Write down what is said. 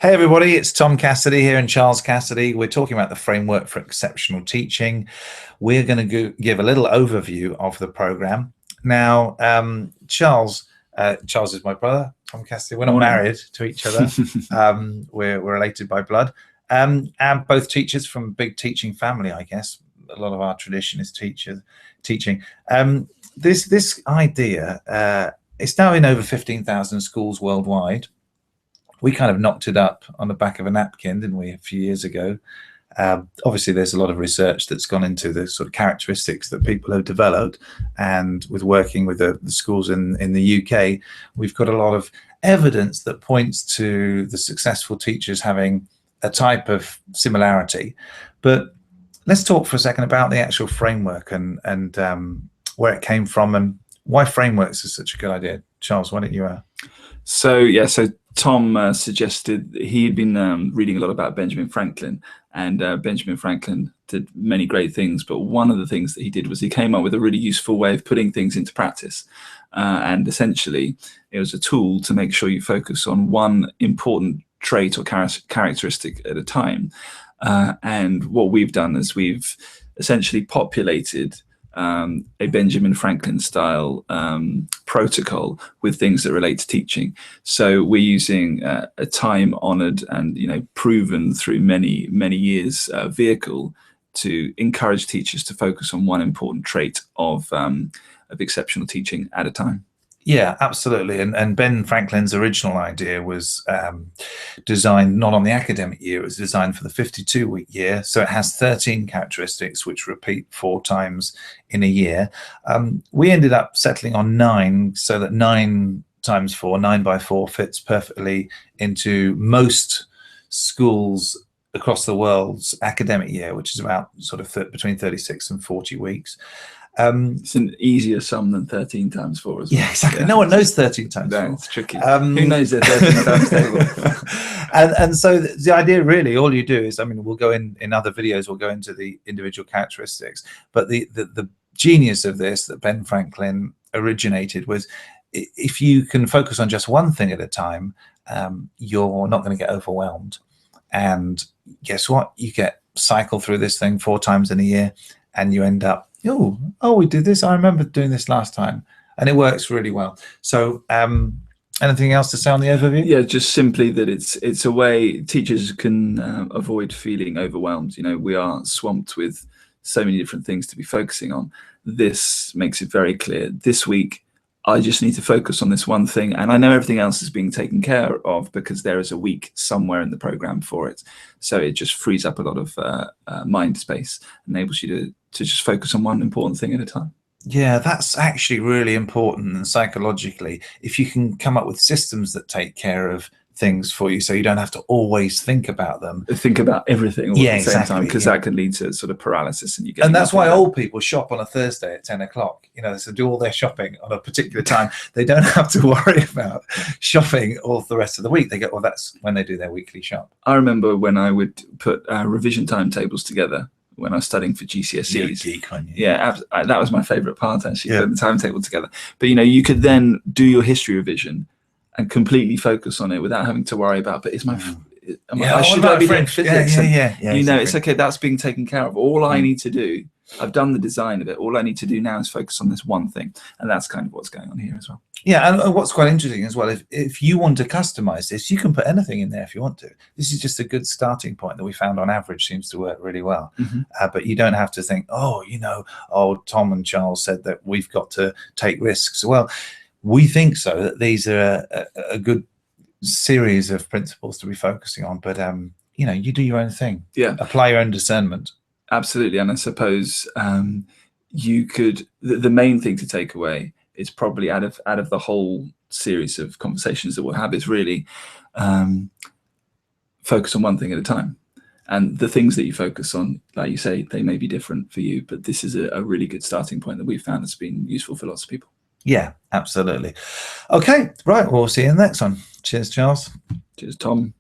Hey everybody, it's Tom Cassidy here and Charles Cassidy. We're talking about the framework for exceptional teaching. We're going to give a little overview of the program. Now, Charles is my brother, Tom Cassidy. We're not married to each other. We're related by blood. And both teachers from a big teaching family, I guess. A lot of our tradition is teaching. This idea, it's now in over 15,000 schools worldwide. We kind of knocked it up on the back of a napkin, didn't we, a few years ago? Obviously, there's a lot of research that's gone into the sort of characteristics that people have developed. And with working with the schools in the UK, we've got a lot of evidence that points to the successful teachers having a type of similarity. But let's talk for a second about the actual framework and where it came from and why frameworks is such a good idea. Charles, why don't you... So Tom suggested he had been reading a lot about Benjamin Franklin, and Benjamin Franklin did many great things, but one of the things that he did was he came up with a really useful way of putting things into practice. And essentially, it was a tool to make sure you focus on one important trait or characteristic at a time. And what we've done is we've essentially populated a Benjamin Franklin style protocol with things that relate to teaching. So we're using a time-honored and proven through many years vehicle to encourage teachers to focus on one important trait of exceptional teaching at a time. Yeah, absolutely. And Ben Franklin's original idea was designed not on the academic year, it was designed for the 52-week year. So it has 13 characteristics which repeat 4 times in a year. We ended up settling on 9, so that 9 times 4, 9 by 4 fits perfectly into most schools across the world's academic year, which is about sort of between 36 and 40 weeks. It's an easier sum than 13 times 4 as well. Yeah, exactly. Yeah. No one knows 13 times 4. It's tricky. Who knows their 13 times table? And so the idea really, all you do is, we'll go in other videos, we'll go into the individual characteristics, but the genius of this that Ben Franklin originated was if you can focus on just one thing at a time, you're not going to get overwhelmed. And guess what? You get cycle through this thing 4 times in a year and you end up, oh, we did this. I remember doing this last time, and it works really well. So anything else to say on the overview? Yeah, just simply that it's a way teachers can avoid feeling overwhelmed. We are swamped with so many different things to be focusing on. This makes it very clear. This week, I just need to focus on this one thing, and I know everything else is being taken care of because there is a week somewhere in the program for it. So it just frees up a lot of mind space, enables you to just focus on one important thing at a time. Yeah, that's actually really important. And psychologically, if you can come up with systems that take care of things for you, so you don't have to always think about them. Think about everything all at the same time, because that can lead to sort of paralysis. And that's why old people shop on a Thursday at 10 o'clock. So do all their shopping on a particular time. They don't have to worry about shopping all the rest of the week. They go, well, that's when they do their weekly shop. I remember when I would put revision timetables together when I was studying for GCSEs. You're a geek, aren't you? Yeah, that was my favorite part, actually, putting the timetable together. But you could then do your history revision and completely focus on it without having to worry about, but should I be doing physics? Yeah, it's okay, that's being taken care of. All I need to do, I've done the design of it, all I need to do now is focus on this one thing. And that's kind of what's going on here as well. Yeah, and what's quite interesting as well, if you want to customize this, you can put anything in there if you want to. This is just a good starting point that we found on average seems to work really well. But you don't have to think, Tom and Charles said that we've got to take risks. Well, we think so, that these are a good series of principles to be focusing on. But, you do your own thing. Yeah. Apply your own discernment. Absolutely. And I suppose you could, the main thing to take away is probably out of the whole series of conversations that we'll have is really focus on one thing at a time. And the things that you focus on, like you say, they may be different for you, but this is a really good starting point that we've found has been useful for lots of people. Yeah, absolutely. Okay, right. We'll see you in the next one. Cheers, Charles. Cheers, Tom.